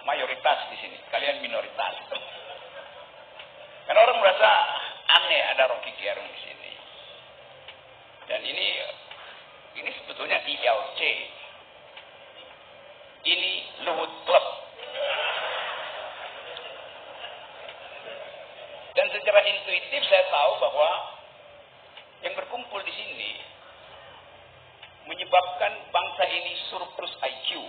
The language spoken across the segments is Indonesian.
mayoritas di sini, kalian minoritas. Karena orang merasa aneh ada Rocky Gerung di sini. Dan ini sebetulnya ILC. Ini Luhut Club. Dan secara intuitif saya tahu bahwa yang berkumpul di sini menyebabkan bangsa ini surplus IQ.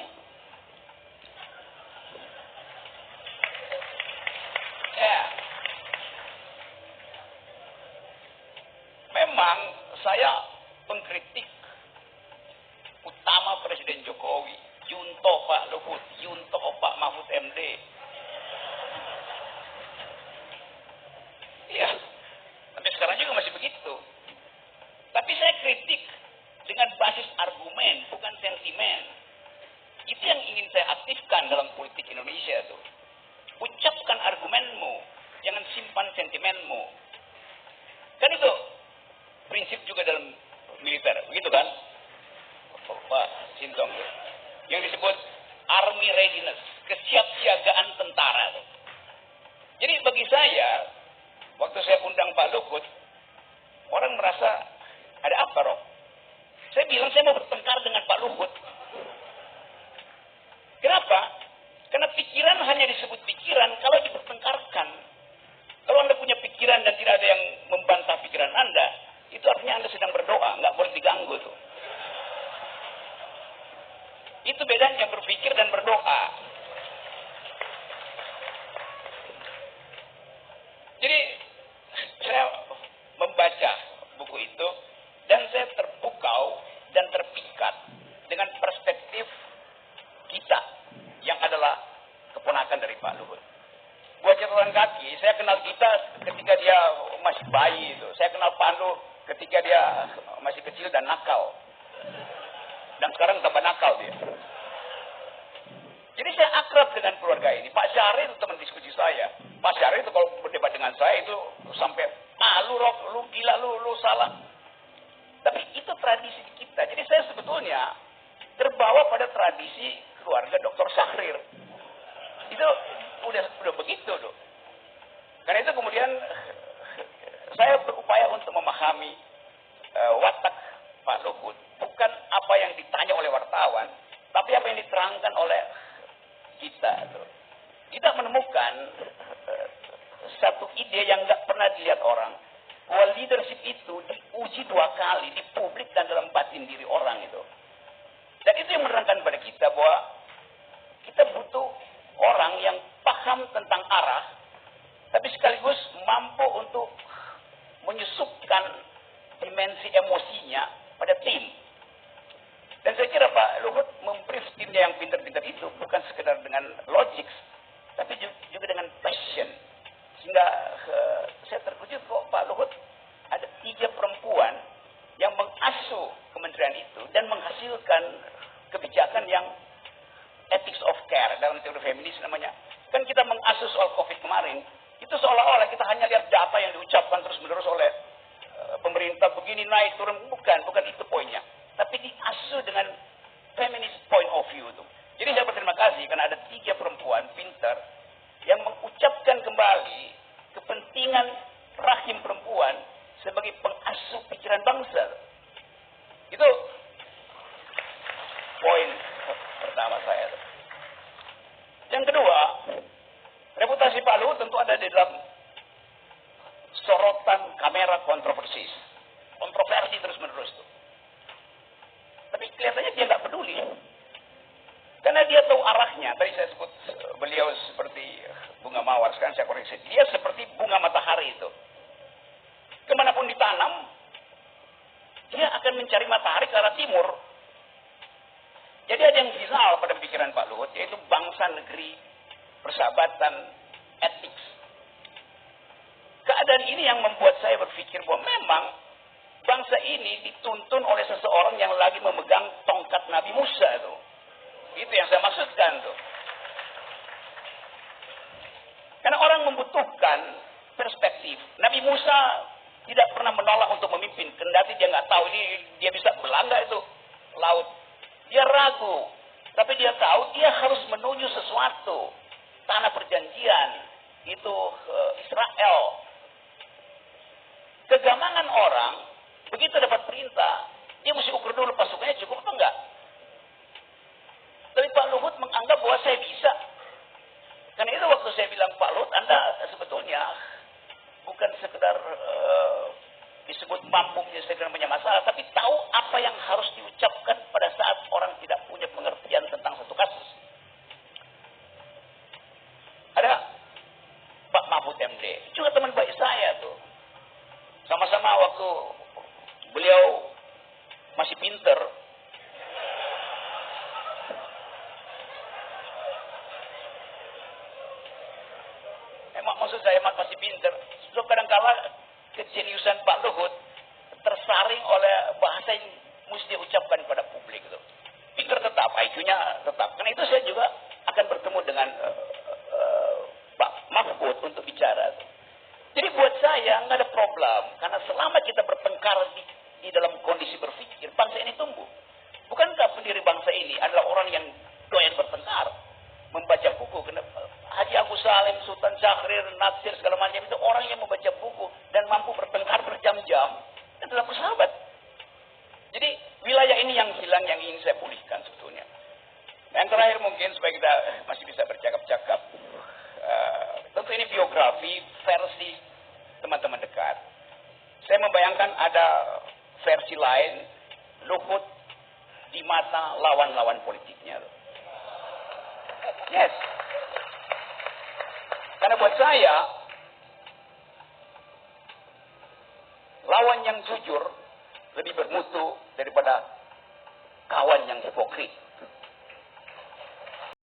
Ya. Memang saya pengkritik utama Presiden Jokowi, Junto Pak Luhut, Junto Pak Mahfud MD. Iya, sampai sekarang juga masih begitu. Tapi saya kritik dengan basis argumen, bukan sentimen. Itu yang ingin saya aktifkan dalam politik Indonesia tuh. Ucapkan argumenmu, jangan simpan sentimenmu. Kan itu prinsip juga dalam militer, begitu kan? Pak Sintong, yang disebut army readiness, kesiapsiagaan tentara tuh. Jadi bagi saya, waktu saya undang Pak Luhut, orang merasa ada apa, Rob? Saya bilang saya mau bertengkar dengan Pak Luhut. Kenapa? Karena pikiran hanya disebut pikiran kalau dipertengkarkan. Kalau Anda punya pikiran dan tidak ada yang membantah pikiran Anda, itu artinya Anda sedang berdoa, nggak boleh diganggu tuh. Itu bedanya berpikir dan berdoa. Jadi saya membaca buku itu dan saya terpukau dan terpikat dengan perspektif kita yang adalah keponakan dari Pak Luhut. Buat catatan kaki, saya kenal kita ketika dia masih bayi itu. Saya kenal Pandu ketika dia masih kecil dan nakal. Dan sekarang tambah nakal dia. Jadi saya akrab dengan keluarga ini. Pak Syahrir itu teman diskusi saya. Pak Syahrir itu kalau berdebat dengan saya itu sampai, lu Rob, lu gila, lu salah. Tapi itu tradisi kita. Jadi saya sebetulnya terbawa pada tradisi keluarga Dr. Syahrir. Itu udah begitu tuh. Karena itu kemudian saya berupaya untuk memahami watak Pak Luhut. Bukan apa yang ditanya oleh wartawan, tapi apa yang diterangkan oleh kita. Kita menemukan satu ide yang nggak pernah dilihat orang, bahwa leadership itu diuji 2 kali di publik dan dalam batin diri orang itu. Dan itu yang menerangkan pada kita bahwa kita butuh orang yang paham tentang arah, tapi sekaligus mampu untuk menyusupkan dimensi emosinya pada tim. Dan saya kira Pak Luhut membrief timnya yang pintar-pintar itu bukan sekedar dengan logik, tapi juga dengan passion. Sehingga saya terkejut kok Pak Luhut ada 3 perempuan yang mengasuh kementerian itu dan menghasilkan kebijakan yang ethics of care dalam teori feminis namanya. Kan kita mengasuh soal COVID kemarin, itu seolah-olah kita hanya lihat data yang diucapkan terus-menerus oleh pemerintah begini naik turun, bukan itu poinnya. Tapi diasuh dengan feminist point of view itu. Jadi saya berterima kasih karena ada 3 perempuan pintar yang mengucapkan kembali kepentingan rahim perempuan sebagai pengasuh pikiran bangsa. Itu poin pertama saya. Yang kedua, reputasi Pak Luhut tentu ada di dalam sorotan kamera kontroversi terus-menerus tuh. Tapi kelihatannya dia nggak peduli. Karena dia tahu arahnya. Tadi saya sebut beliau seperti bunga mawar. Sekarang saya koreksi. Dia seperti bunga matahari itu. Kemanapun ditanam, dia akan mencari matahari ke arah timur. Jadi ada yang final pada pikiran Pak Luhut, yaitu bangsa, negeri, persahabatan, etik. Keadaan ini yang membuat saya berpikir bahwa memang bangsa ini dituntun oleh seseorang yang lagi memegang tongkat Nabi Musa itu. Itu yang saya maksudkan tuh. Karena orang membutuhkan perspektif. Nabi Musa tidak pernah menolak untuk memimpin, kendati dia nggak tahu ini dia bisa belanda itu laut. Dia ragu, tapi dia tahu dia harus menuju sesuatu. tanah perjanjian, itu Israel. Kegamangan orang, begitu dapat perintah, dia mesti ukur dulu pasukannya cukup atau enggak. Tapi Pak Luhut menganggap bahwa saya bisa. Karena itu waktu saya bilang, Pak Luhut, Anda sebetulnya bukan sekedar disebut mampu menyelesaikan banyak masalah, tapi tahu apa yang harus diucapkan pada saat orang tidak punya pengertian tentang satu kasus. Ada Pak Mahfud MD, juga teman baik saya tuh. Sama-sama waktu beliau masih pinter. Maksud saya masih pinter. So kadang-kala kejeniusan Pak Luhut tersaring oleh bahasa yang mesti diucapkan pada publik itu. Pinter tetap, IQ-nya tetap. Karena itu saya juga akan bertemu dengan Pak Mahfud untuk bicara. Jadi buat saya nggak ada problem, karena selama kita bertengkar di dalam kondisi berpikir, bangsa ini tumbuh. Bukankah pendiri bangsa ini adalah orang yang doyan bertengkar, membaca buku? Haji Agus Salim, Sultan Syahrir, Natsir, segala macam itu orang yang membaca buku dan mampu bertengkar berjam-jam dan adalah bersahabat. Jadi wilayah ini yang hilang, yang ingin saya pulihkan sebetulnya. Yang terakhir mungkin supaya kita masih bisa bercakap-cakap, tentu ini biografi versi teman-teman dekat. Saya membayangkan ada versi lain, Luhut di mata lawan-lawan politiknya. Yes. Karena buat saya, lawan yang jujur lebih bermutu daripada kawan yang hipokrit.